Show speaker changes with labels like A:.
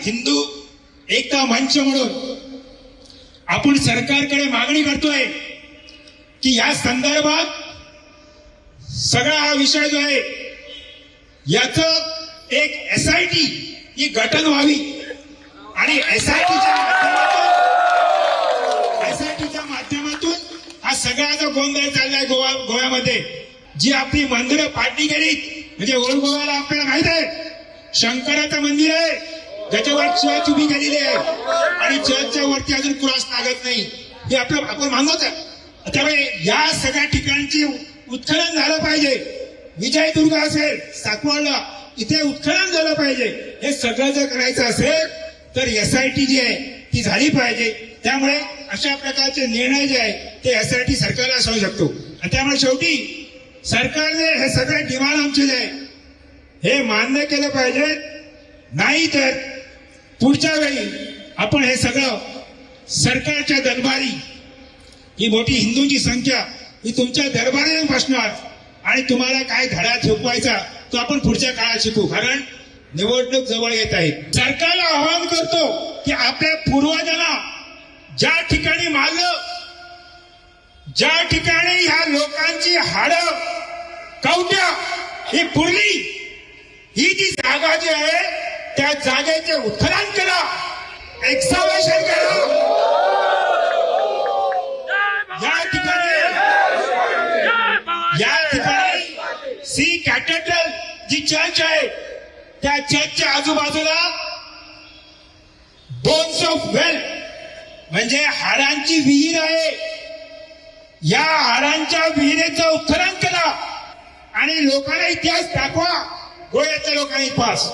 A: हिंदू एकता मंच म्हणून आपण सरकारकडे मागणी करतोय की या संदर्भात सगळा हा विषय जो आहे याचं एक SIT ही गठन व्हावी आणि SITच्या माध्यमातून हा सगळा जो गोंधळ चाललाय गोव्यामध्ये जी आपली मंदिरं पाडली गेली म्हणजे ओल्ड गोव्याला आपल्याला माहित आहे शंकराचं मंदिर आहे ज्याच्यावर चर्च उभी केलेली आहे आणि चर्चच्या वरती अजून क्रॉस लागत नाही हे आपण मानत आहे। त्यामुळे या सगळ्या ठिकाणची उत्खनन झालं पाहिजे। विजयदुर्ग असेल साकवाडला इथे उत्खनन झालं पाहिजे। हे सगळं जर करायचं असेल तर SIT जी आहे ती झाली पाहिजे। त्यामुळे अशा प्रकारचे निर्णय जे आहे ते SIT सरकारला सांगू शकतो आणि त्यामुळे शेवटी सरकारने हे सगळे डिमांड आमचे जे आहे हे मान्य केलं पाहिजे। नाही तर पुढच्या वेळी आपण हे सगळं सरकारच्या दरबारी ही मोठी हिंदूंची संख्या ही तुमच्या दरबारी येऊन बसणार आणि तुम्हाला काय धडा झोपवायचा तो आपण पुढच्या काळात शिकू कारण निवडणूक जवळ येत आहे। सरकारला आवाहन करतो की आपल्या पूर्वजांना ज्या ठिकाणी मारलं ज्या ठिकाणी ह्या लोकांची हाडं कवट्या ही पुरली ही जी जागा जी आहे त्या जागेचे उत्खनन करा एक्सकॅव्हेशन करा। या ठिकाणी सी कॅथेड्रल जी चर्च आहे त्या चर्चच्या आजूबाजूला बोन्स ऑफ वेल म्हणजे हाडांची विहीर आहे। या हाडांच्या विहिरीचं उत्खनन करा आणि लोकांना इतिहास दाखवा गोव्याच्या लोकांनी इतिहास